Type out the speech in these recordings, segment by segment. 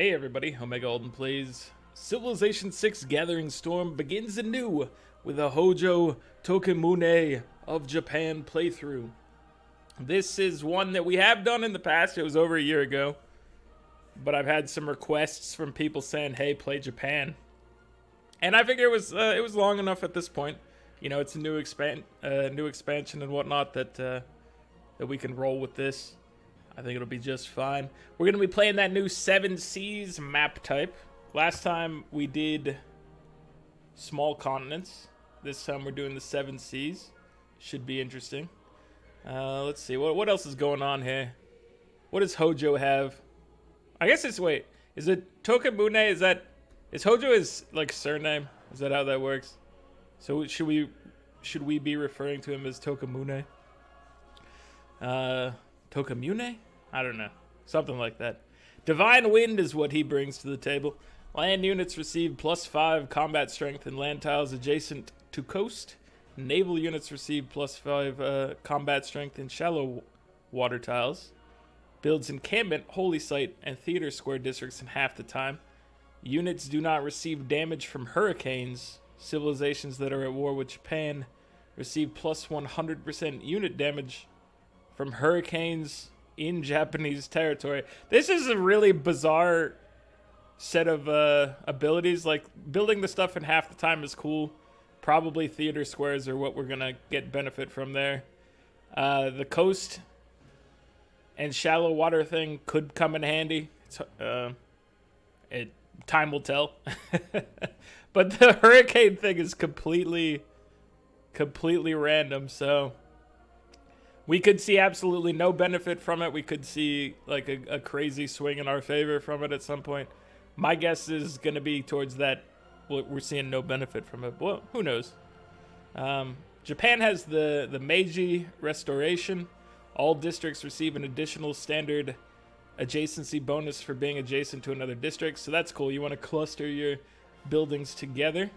Hey everybody, Omega Alden plays. Civilization 6 Gathering Storm begins anew with a Hojo Tokimune of Japan playthrough. This is one that we have done in the past. It was over a year ago. But I've had some requests from people saying, hey, play Japan. And I figure it was long enough at this point. You know, it's a new expansion and whatnot that we can roll with this. I think it'll be just fine. We're going to be playing that new 7 Seas map type. Last time we did small continents. This time we're doing the 7 Seas. Should be interesting. Let's see. What else is going on here? What does Hojo have? I guess it's, wait. Is it Tokimune? Is Hojo his, like, surname? Is that how that works? So should we be referring to him as Tokimune? Tokimune? I don't know. Something like that. Divine Wind is what he brings to the table. Land units receive +5 combat strength in land tiles adjacent to coast. Naval units receive +5 combat strength in shallow water tiles. Builds encampment, holy site, and theater square districts in half the time. Units do not receive damage from hurricanes. Civilizations that are at war with Japan receive +100% unit damage from hurricanes in Japanese territory. This is a really bizarre set of abilities. Like, building the stuff in half the time is cool. Probably theater squares are what we're gonna get benefit from there. The coast and shallow water thing could come in handy. Time will tell. But the hurricane thing is completely random, so we could see absolutely no benefit from it. We could see like a crazy swing in our favor from it at some point. My guess is going to be towards that. We're seeing no benefit from it. Well, who knows? Japan has the Meiji Restoration. All districts receive an additional standard adjacency bonus for being adjacent to another district. So that's cool. You want to cluster your buildings together.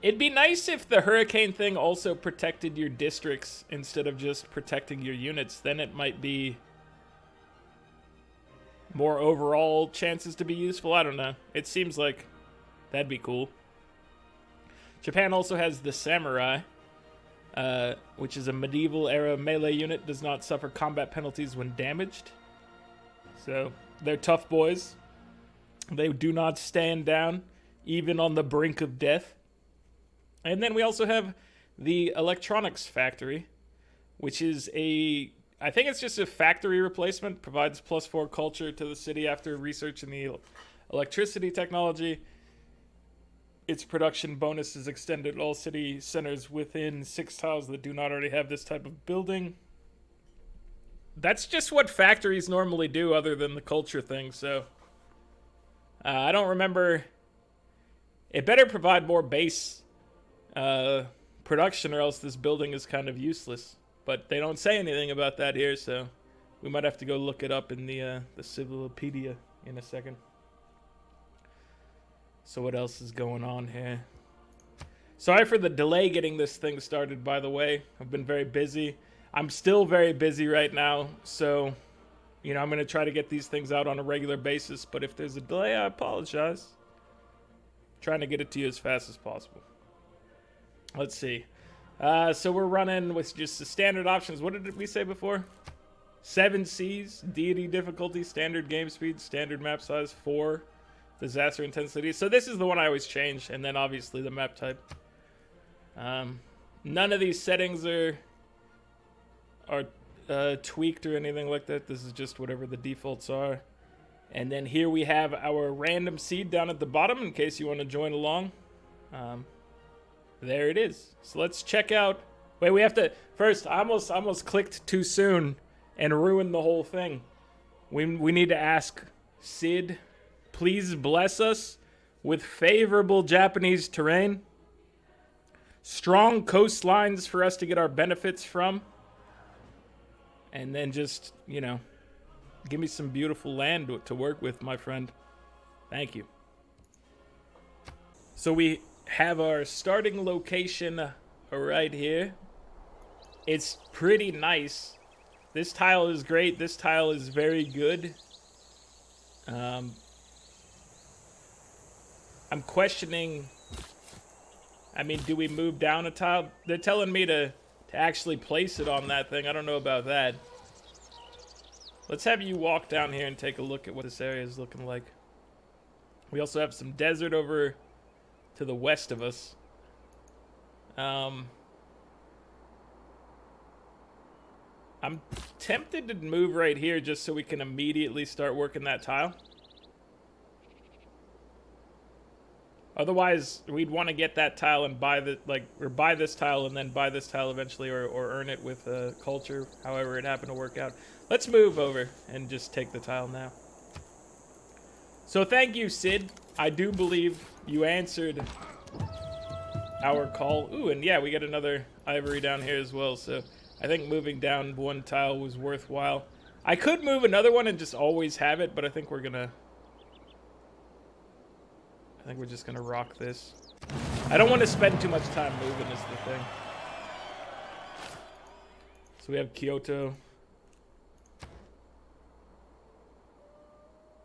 It'd be nice if the hurricane thing also protected your districts instead of just protecting your units. Then it might be more overall chances to be useful. I don't know. It seems like that'd be cool. Japan also has the Samurai, which is a medieval era melee unit. Does not suffer combat penalties when damaged. So they're tough boys. They do not stand down, even on the brink of death. And then we also have the Electronics Factory, which is I think it's just a factory replacement. Provides +4 culture to the city after research in the electricity technology. Its production bonus is extended to all city centers within 6 tiles that do not already have this type of building. That's just what factories normally do other than the culture thing, so I don't remember. It better provide more base production or else this building is kind of useless. But they don't say anything about that here, so we might have to go look it up in the Civilopedia in a second. So what else is going on here? Sorry for the delay getting this thing started, by the way. I've been very busy. I'm still very busy right now, so, you know, I'm going to try to get these things out on a regular basis, but if there's a delay, I apologize. I'm trying to get it to you as fast as possible. Let's see. So we're running with just the standard options. What did we say before? 7 Seas, Deity difficulty, standard game speed, standard map size, 4, disaster intensity. So this is the one I always change, and then obviously the map type. None of these settings are tweaked or anything like that. This is just whatever the defaults are. And then here we have our random seed down at the bottom in case you want to join along. There it is. So let's check out. Wait, we have to first. I almost clicked too soon and ruined the whole thing. We need to ask Sid, please bless us with favorable Japanese terrain, strong coastlines for us to get our benefits from, and then just, you know, give me some beautiful land to work with, my friend. Thank you. So we have our starting location right here. It's pretty nice. This tile is great. This tile is very good. I'm questioning. I mean, do we move down a tile? They're telling me to actually place it on that thing. I don't know about that. Let's have you walk down here and take a look at what this area is looking like. We also have some desert over to the west of us. I'm tempted to move right here just so we can immediately start working that tile. Otherwise, we'd want to get that tile and buy this tile and then buy this tile eventually, or earn it with culture, however it happened to work out. Let's move over and just take the tile now. So thank you, Sid. I do believe you answered our call. Ooh, and yeah, we got another ivory down here as well, so I think moving down one tile was worthwhile. I could move another one and just always have it, but I think we're just gonna rock this. I don't want to spend too much time moving is the thing. So we have Kyoto.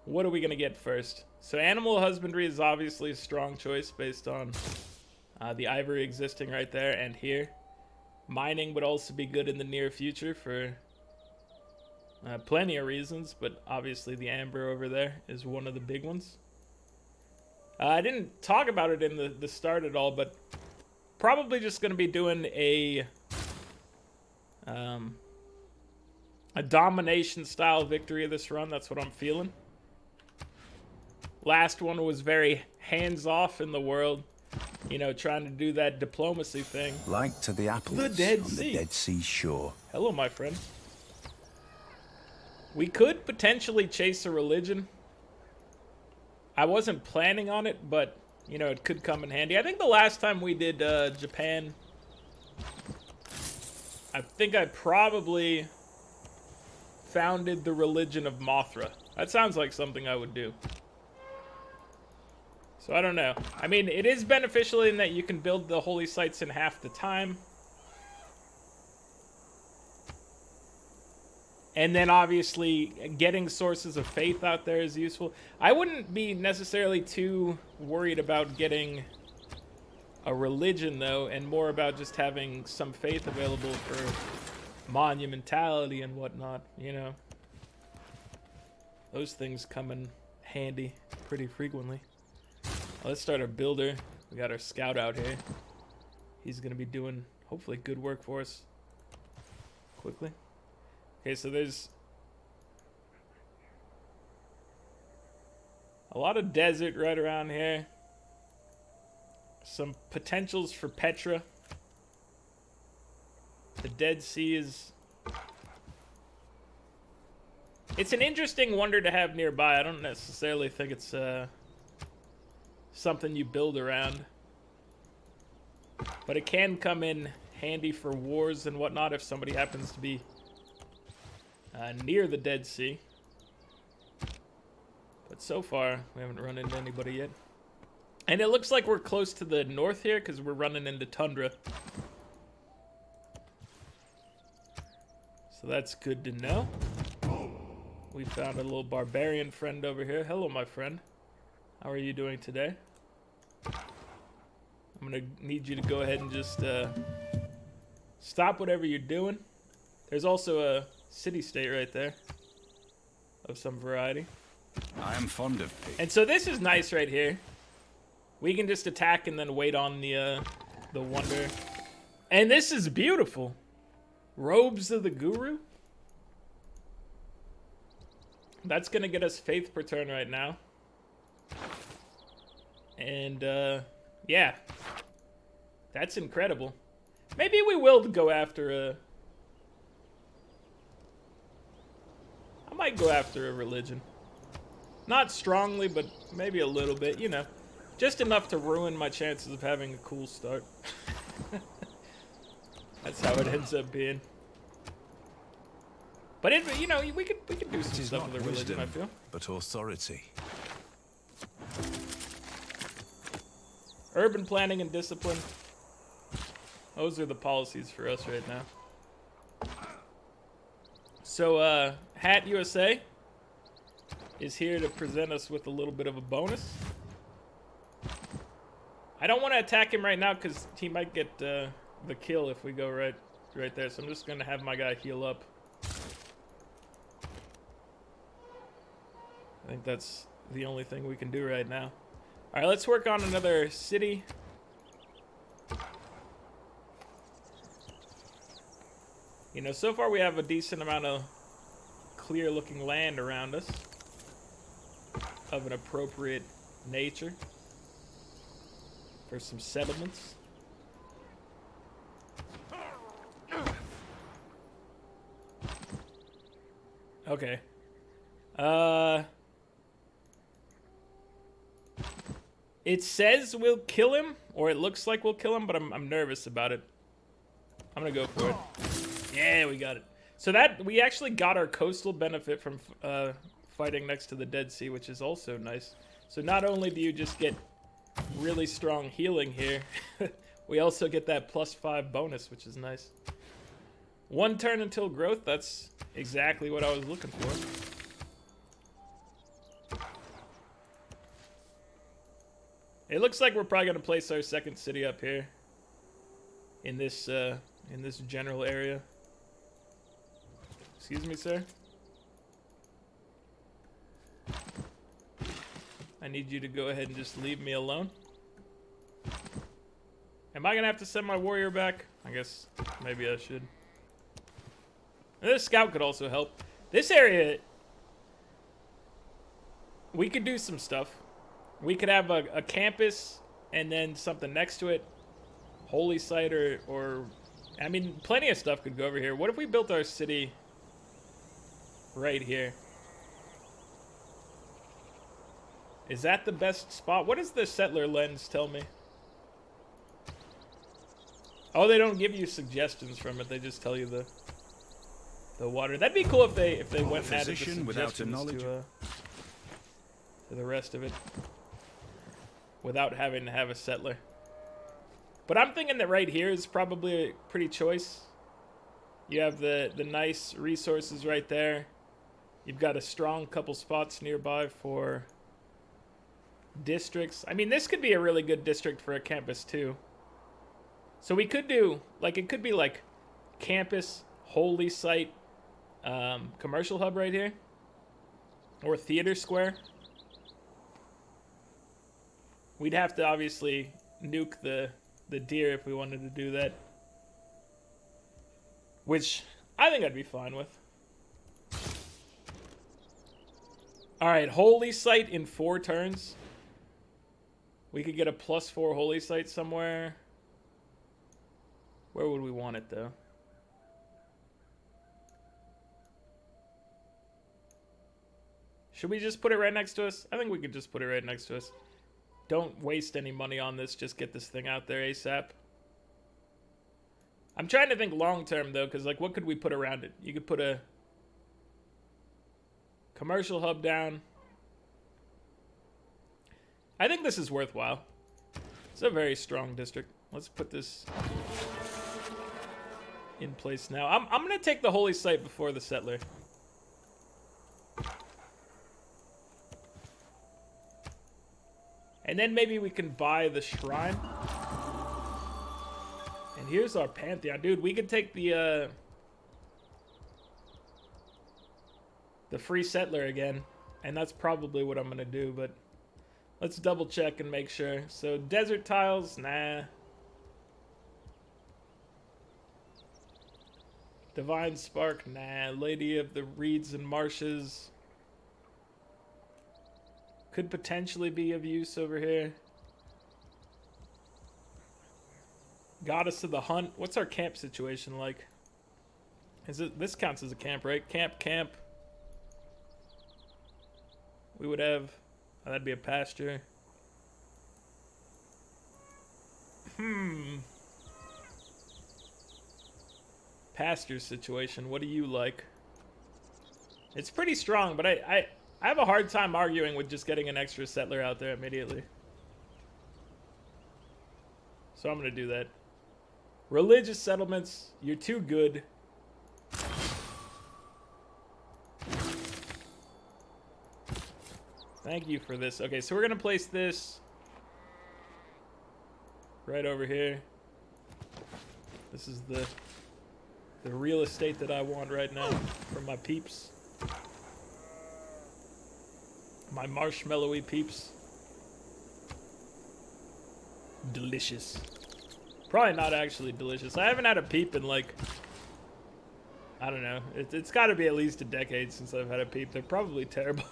What are we gonna get first? So animal husbandry is obviously a strong choice based on the ivory existing right there and here. Mining would also be good in the near future for plenty of reasons, but obviously the amber over there is one of the big ones. I didn't talk about it in the start at all, but probably just going to be doing a domination style victory of this run. That's what I'm feeling. Last one was very hands-off in the world, you know, trying to do that diplomacy thing. Like to the apples the Dead on Sea. the Dead Sea shore. Hello, my friend. We could potentially chase a religion. I wasn't planning on it, but, you know, it could come in handy. I think the last time we did Japan, I think I probably founded the religion of Mothra. That sounds like something I would do. So I don't know. I mean, it is beneficial in that you can build the holy sites in half the time. And then obviously getting sources of faith out there is useful. I wouldn't be necessarily too worried about getting a religion though, and more about just having some faith available for monumentality and whatnot, you know. Those things come in handy pretty frequently. Let's start our builder. We got our scout out here. He's gonna be doing hopefully good work for us quickly. Okay, so there's a lot of desert right around here. Some potentials for Petra. The Dead Sea is... It's an interesting wonder to have nearby. I don't necessarily think it's something you build around. But it can come in handy for wars and whatnot if somebody happens to be near the Dead Sea. But so far, we haven't run into anybody yet. And it looks like we're close to the north here because we're running into tundra. So that's good to know. We found a little barbarian friend over here. Hello, my friend. How are you doing today? I'm going to need you to go ahead and just stop whatever you're doing. There's also a city-state right there of some variety. I am fond of pigs. And so this is nice right here. We can just attack and then wait on the wonder. And this is beautiful. Robes of the Guru. That's going to get us faith per turn right now. And, yeah. That's incredible. Maybe we will go after a... I might go after a religion. Not strongly, but maybe a little bit, you know. Just enough to ruin my chances of having a cool start. That's how it ends up being. But it, you know, we could do some stuff with the religion, I feel. But authority. Urban planning and discipline. Those are the policies for us right now. So, Hat USA. is here to present us with a little bit of a bonus. I don't want to attack him right now because he might get the kill if we go right there. So I'm just going to have my guy heal up. I think that's the only thing we can do right now. All right, let's work on another city. You know, so far we have a decent amount of clear-looking land around us of an appropriate nature for some settlements. Okay. It says we'll kill him, or it looks like we'll kill him, but I'm nervous about it. I'm gonna go for it. Yeah, we got it. So that we actually got our coastal benefit from fighting next to the Dead Sea, which is also nice. So not only do you just get really strong healing here, we also get that +5 bonus, which is nice. 1 turn until growth. That's exactly what I was looking for. It looks like we're probably gonna place our second city up here in this general area. Excuse me, sir. I need you to go ahead and just leave me alone. Am I gonna have to send my warrior back? I guess maybe I should. And this scout could also help. This area, we could do some stuff. We could have a campus and then something next to it. Holy site or I mean, plenty of stuff could go over here. What if we built our city right here? Is that the best spot? What does the settler lens tell me? Oh, they don't give you suggestions from it. They just tell you the water. That'd be cool if they went and added the suggestions to the rest of it without having to have a settler. But I'm thinking that right here is probably a pretty choice. You have the nice resources right there. You've got a strong couple spots nearby for districts. I mean, this could be a really good district for a campus too. So we could do, like, it could be like campus, holy site, commercial hub right here. Or theater square. We'd have to obviously nuke the deer if we wanted to do that. Which I think I'd be fine with. Alright, holy site in 4 turns. We could get a +4 holy site somewhere. Where would we want it though? Should we just put it right next to us? I think we could just put it right next to us. Don't waste any money on this. Just get this thing out there ASAP. I'm trying to think long term though, because like what could we put around it? You could put a commercial hub down. I think this is worthwhile. It's a very strong district. Let's put this in place now. I'm gonna take the holy site before the settler. And then maybe we can buy the shrine. And here's our pantheon. Dude, we could take the free settler again. And that's probably what I'm going to do. But let's double check and make sure. So desert tiles, nah. Divine spark, nah. Lady of the reeds and marshes. Could potentially be of use over here. Goddess of the hunt. What's our camp situation like? Is it, this counts as a camp, right? Camp. We would have, oh, that'd be a pasture. Pasture situation. What do you like? It's pretty strong, but I have a hard time arguing with just getting an extra settler out there immediately. So I'm going to do that. Religious settlements, you're too good. Thank you for this. Okay, so we're gonna place this right over here. This is the real estate that I want right now for my peeps. My marshmallowy peeps. Delicious. Probably not actually delicious. I haven't had a peep in like, I don't know. It's got to be at least a decade since I've had a peep. They're probably terrible.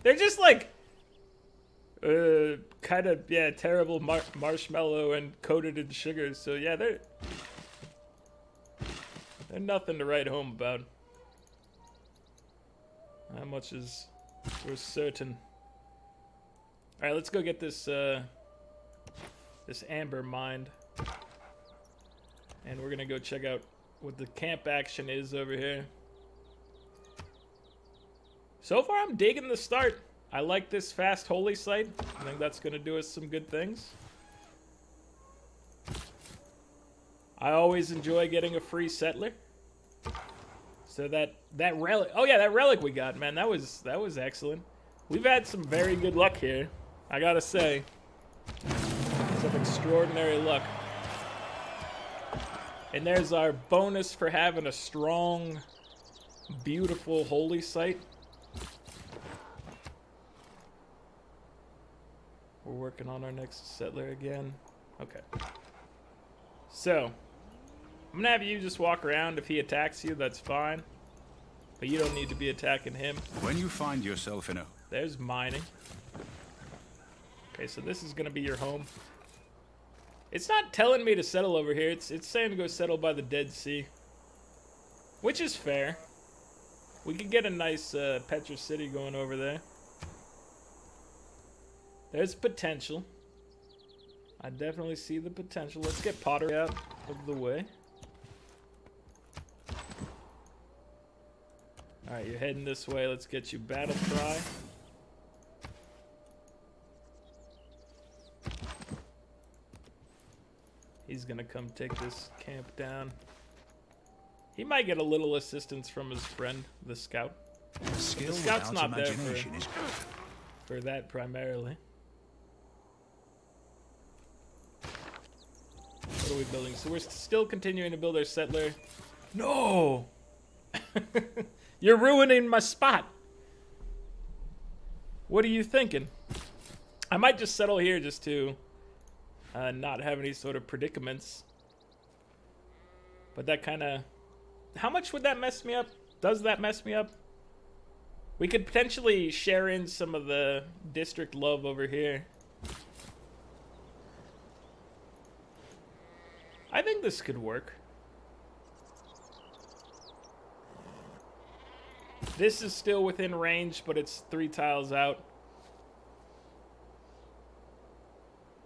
They're just like, kind of, yeah, terrible marshmallow and coated in sugar. So yeah, they're nothing to write home about. How much is for certain. All right, let's go get this this amber mined, and we're gonna go check out what the camp action is over here. So far, I'm digging the start. I like this fast holy site. I think that's gonna do us some good things. I always enjoy getting a free settler. So that relic, oh yeah, that relic we got, man, that was excellent. We've had some very good luck here, I gotta say. Some extraordinary luck. And there's our bonus for having a strong, beautiful holy site. We're working on our next settler again. Okay. So, I'm gonna have you just walk around. If he attacks you, that's fine. But you don't need to be attacking him. When you find yourself in a... There's mining. Okay, so this is gonna be your home. It's not telling me to settle over here. It's saying to go settle by the Dead Sea. Which is fair. We could get a nice Petra City going over there. There's potential. I definitely see the potential. Let's get pottery out of the way. Alright, you're heading this way. Let's get you battle cry. He's gonna come take this camp down. He might get a little assistance from his friend, the scout. The scout's not there for that primarily. What are we building? So we're still continuing to build our settler. No! You're ruining my spot. What are you thinking? I might just settle here just to not have any sort of predicaments. But that kind of... How much would that mess me up? Does that mess me up? We could potentially share in some of the district love over here. I think this could work. This is still within range, but it's 3 tiles out.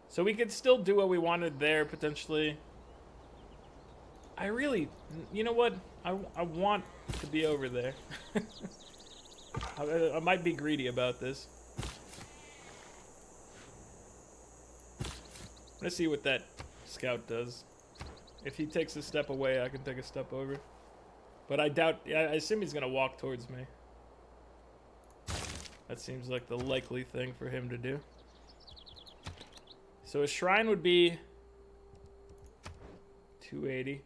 So we could still do what we wanted there, potentially. I really... You know what? I want to be over there. I might be greedy about this. Let's see what that scout does. If he takes a step away, I can take a step over. But I doubt... I assume he's going to walk towards me. That seems like the likely thing for him to do. So a shrine would be 280.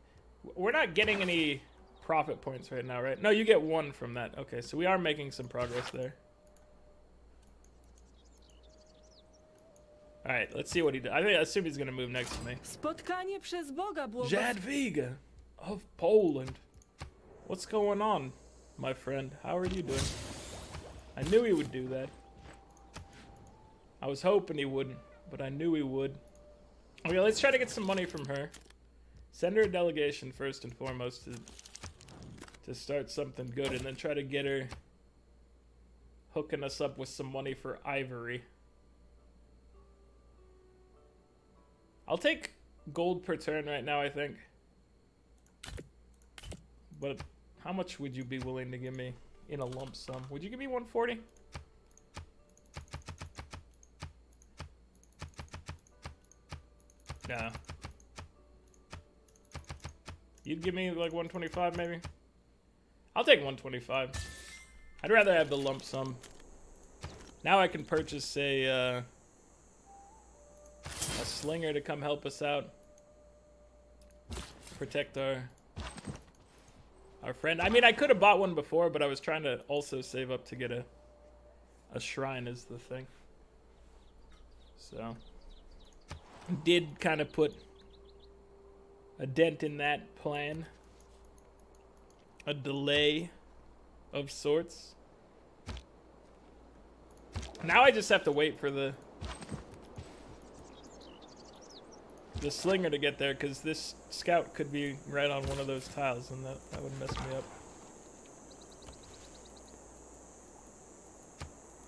We're not getting any profit points right now, right? No, you get 1 from that. Okay, so we are making some progress there. Alright, let's see what he does. I assume he's going to move next to me. Spotkanie przez Boga Jadwiga of Poland. What's going on, my friend? How are you doing? I knew he would do that. I was hoping he wouldn't, but I knew he would. Okay, let's try to get some money from her. Send her a delegation first and foremost to start something good, and then try to get her hooking us up with some money for ivory. I'll take gold per turn right now, I think. But how much would you be willing to give me in a lump sum? Would you give me 140? Yeah. You'd give me like 125 maybe? I'll take 125. I'd rather have the lump sum. Now I can purchase a slinger to come help us out. Protect our friend. I mean, I could have bought one before, but I was trying to also save up to get a shrine is the thing. So, did kind of put a dent in that plan. A delay of sorts. Now I just have to wait for the slinger to get there, because this scout could be right on one of those tiles, and that would mess me up.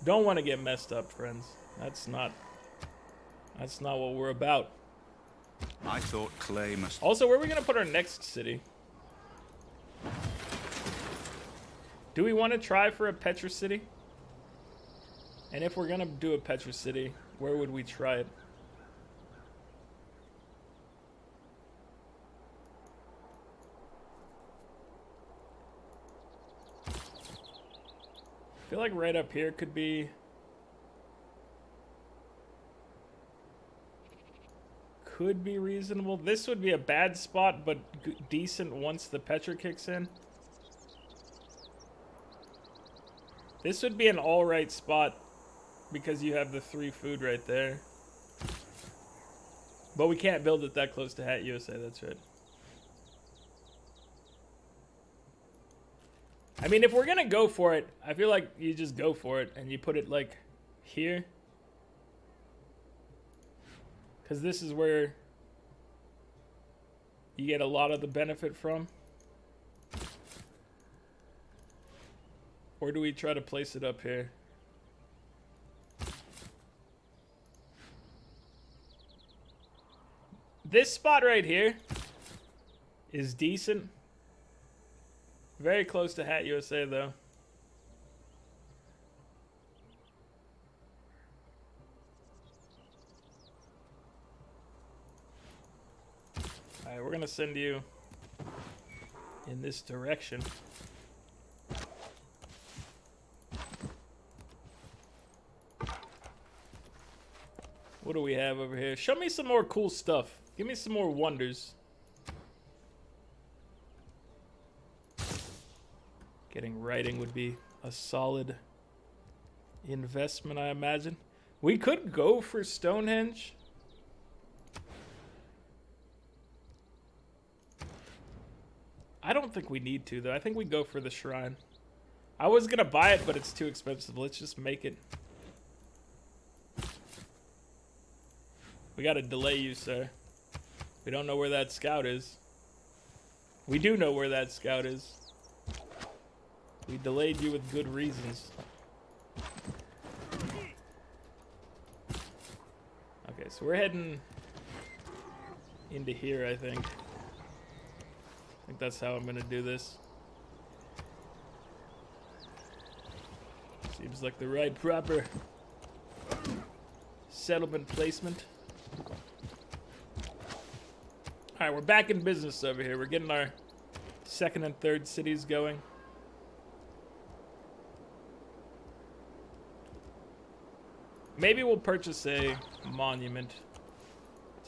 Don't want to get messed up, friends. That's not what we're about. I thought clay must... Also, where are we going to put our next city? Do we want to try for a Petra city? And if we're going to do a Petra city, where would we try it? I feel like right up here could be reasonable. This would be a bad spot, but decent once the Petra kicks in. This would be an alright spot because you have the 3 food right there. But we can't build it that close to Hat USA, that's right. I mean, if we're gonna go for it, I feel like you just go for it and you put it like here. Because this is where you get a lot of the benefit from. Or do we try to place it up here? This spot right here is decent. Very close to Hat USA though. Alright, we're gonna send you in this direction. What do we have over here? Show me some more cool stuff. Give me some more wonders. Getting writing would be a solid investment, I imagine. We could go for Stonehenge. I don't think we need to, though. I think we go for the shrine. I was gonna buy it, but it's too expensive. Let's just make it. We gotta delay you, sir. We don't know where that scout is. We do know where that scout is. We delayed you with good reasons. Okay, so we're heading into here, I think. I think that's how I'm gonna do this. Seems like the right proper settlement placement. Alright, we're back in business over here. We're getting our 2nd and 3rd cities going. Maybe we'll purchase a monument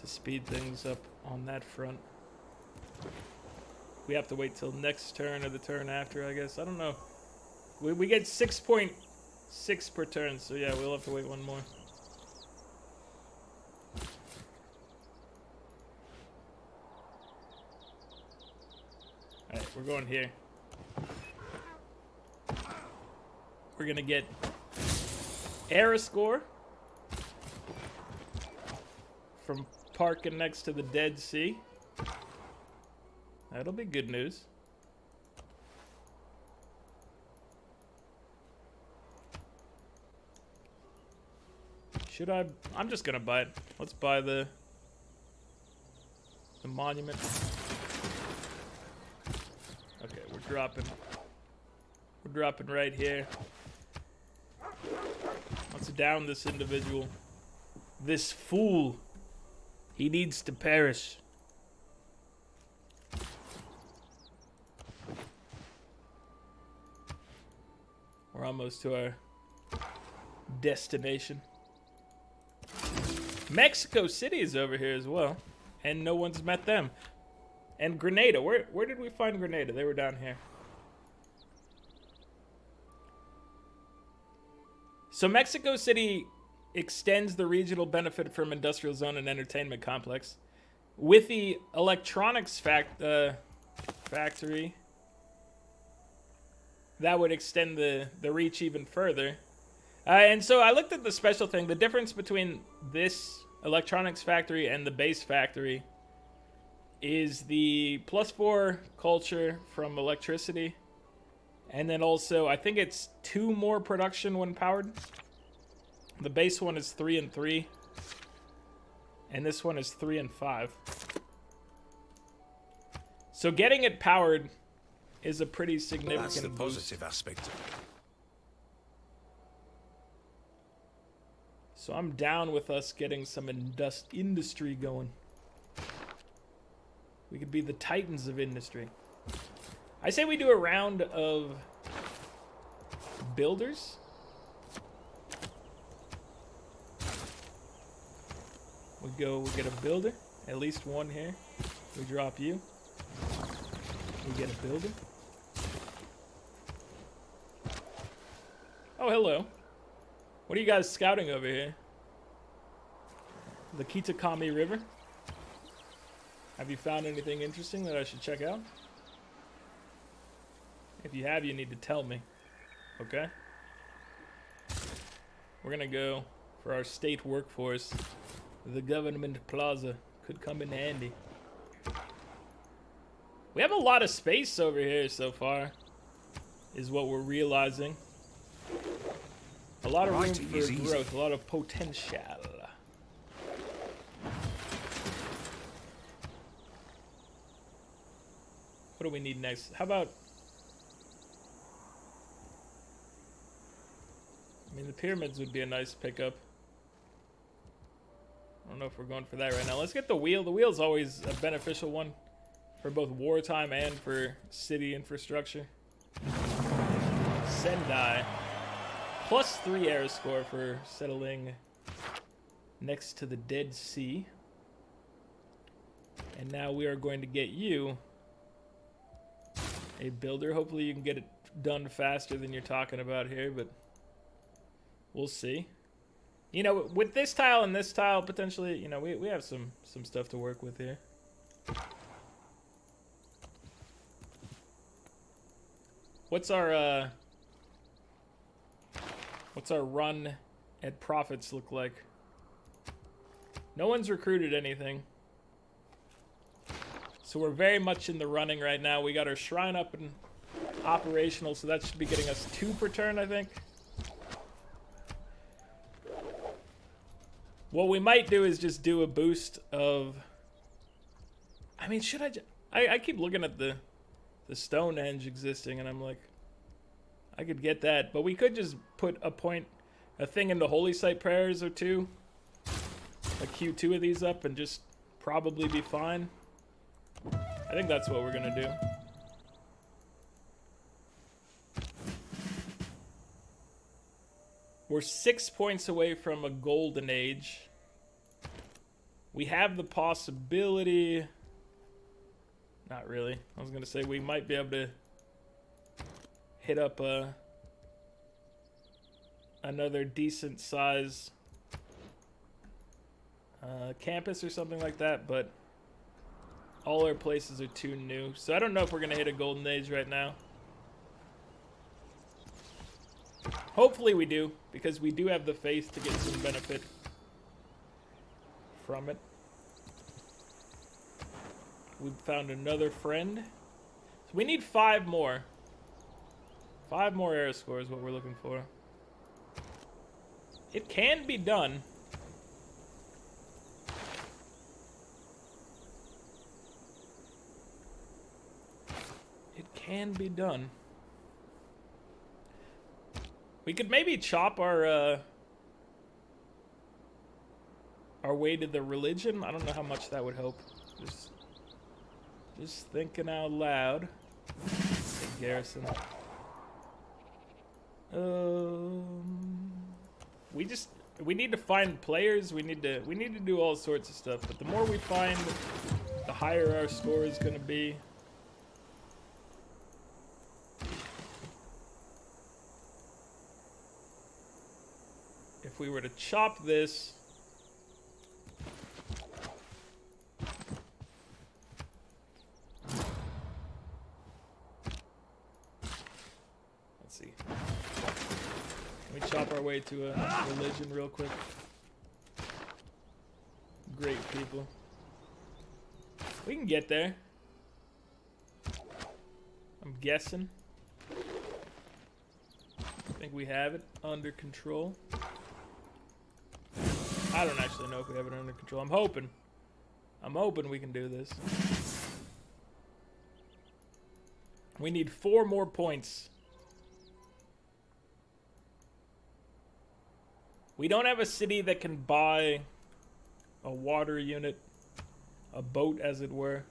to speed things up on that front. We have to wait till next turn or the turn after, I guess. I don't know. We get 6.6 per turn, so yeah, we'll have to wait one more. Alright, we're going here. We're gonna get Era score from parking next to the Dead Sea. That'll be good news. Should I? I'm just gonna buy it. Let's buy the monument. Okay, we're dropping. We're dropping right here. Let's down this individual. This fool. He needs to perish. We're almost to our destination. Mexico City is over here as well, and no one's met them. And Grenada, where did we find Grenada? They were down here. So Mexico City extends the regional benefit from industrial zone and entertainment complex. With the electronics factory, that would extend the reach even further. And so I looked at the special thing. The difference between this electronics factory and the base factory is the +4 culture from electricity. And then also, I think it's 2 more production when powered. The base one is 3 and 3. And this one is 3 and 5. So getting it powered is a pretty significant That's the boost. positive aspect. So I'm down with us getting some industry going. We could be the titans of industry. I say we do a round of builders. We get a builder, at least one here. We drop you. We get a builder. Oh, hello. What are you guys scouting over here? The Kitakami River? Have you found anything interesting that I should check out? If you have, you need to tell me. Okay? We're gonna go for our state workforce. The government plaza could come in handy. We have a lot of space over here so far, is what we're realizing. A lot of room for growth, a lot of potential. What do we need next? How about... I mean, the pyramids would be a nice pickup. I don't know if we're going for that right now. Let's get the wheel. The wheel's always a beneficial one for both wartime and for city infrastructure. Sendai. +3 air score for settling next to the Dead Sea. And now we are going to get you a builder. Hopefully you can get it done faster than you're talking about here, but we'll see. You know, with this tile and this tile, potentially, you know, we have some stuff to work with here. What's our run at profits look like? No one's recruited anything. So we're very much in the running right now. We got our shrine up and operational, so that should be getting us 2 per turn, I think. What we might do is just do a boost of... I mean, should I keep looking at the Stonehenge existing, and I'm like, I could get that. But we could just put a thing into Holy Site Prayers or 2. A Q2 of these up and just probably be fine. I think that's what we're going to do. We're 6 points away from a golden age. We have the possibility... Not really. I was going to say we might be able to hit up another decent size campus or something like that, but all our places are too new. So I don't know if we're going to hit a golden age right now. Hopefully we do, because we do have the faith to get some benefit from it. We've found another friend. So we need 5 more. 5 more air score is what we're looking for. It can be done. It can be done. We could maybe chop our way to the religion. I don't know how much that would help. Just thinking out loud. Garrison. we need to find players. We need to do all sorts of stuff. But the more we find, the higher our score is gonna be. If we were to chop this, let's see. Can we chop our way to a religion real quick? Great people. We can get there. I'm guessing. I think we have it under control. I don't actually know if we have it under control. I'm hoping. I'm hoping we can do this. We need 4 more points. We don't have a city that can buy a water unit, a boat as it were.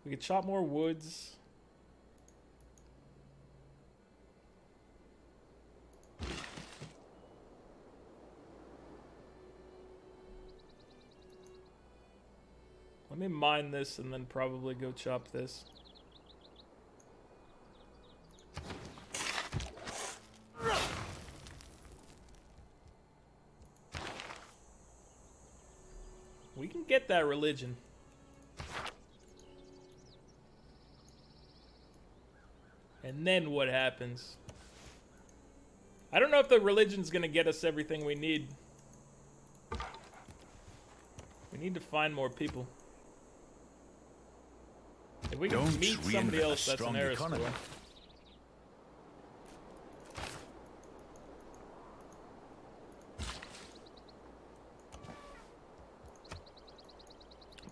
We could chop more woods. Let me mine this and then probably go chop this. We can get that religion. And then what happens? I don't know if the religion's gonna get us everything we need. We need to find more people. If we can meet somebody else that's an heir score.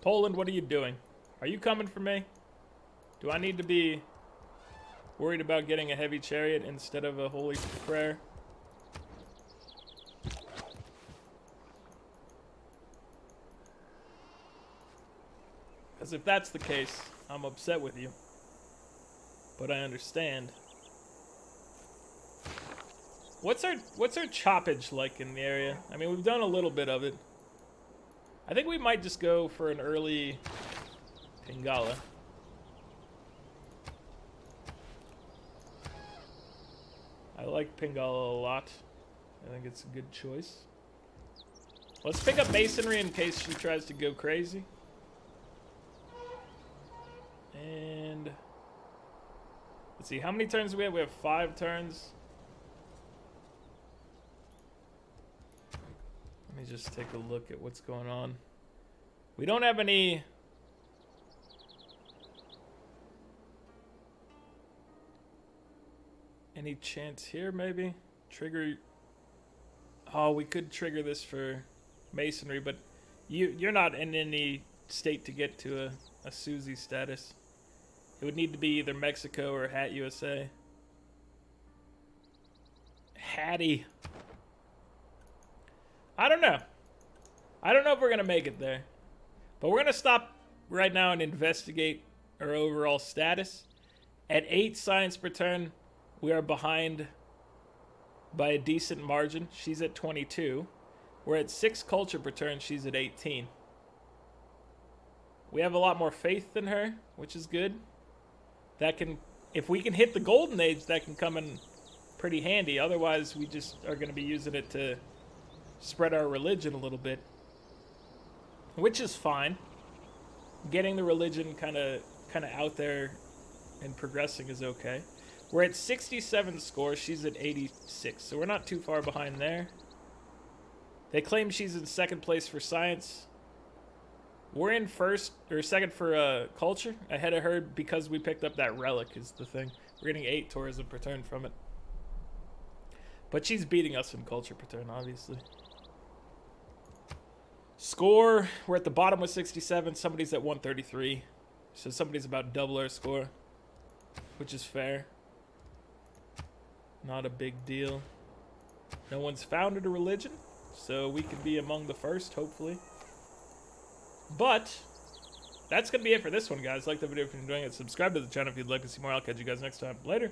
Poland, what are you doing? Are you coming for me? Do I need to be worried about getting a heavy chariot instead of a holy prayer? Because if that's the case, I'm upset with you. But I understand. What's our choppage like in the area? I mean, we've done a little bit of it. I think we might just go for an early Pingala. I like Pingala a lot. I think it's a good choice. Let's pick up masonry in case she tries to go crazy. And let's see, how many turns do we have? We have 5 turns. Let me just take a look at what's going on. We don't have any chance here, maybe? Trigger. Oh, we could trigger this for masonry, but you're not in any state to get to a Susie status. It would need to be either Mexico or Hat USA. Hattie. I don't know. I don't know if we're going to make it there. But we're going to stop right now and investigate our overall status. At 8 science per turn, we are behind by a decent margin. She's at 22. We're at 6 culture per turn. She's at 18. We have a lot more faith than her, which is good. That can, if we can hit the golden age, that can come in pretty handy. Otherwise, we just are going to be using it to spread our religion a little bit, which is fine. Getting the religion kind of out there and progressing is okay. We're at 67 scores. She's at 86, so we're not too far behind there. They claim she's in 2nd place for science. We're in 1st or 2nd for culture, ahead of her because we picked up that relic is the thing. We're getting 8 tourism per turn from it. But she's beating us in culture per turn, obviously. Score, we're at the bottom with 67. Somebody's at 133. So somebody's about double our score, which is fair. Not a big deal. No one's founded a religion, so we could be among the first, hopefully. But that's going to be it for this one, guys. Like the video if you're enjoying it. Subscribe to the channel if you'd like to see more. I'll catch you guys next time. Later.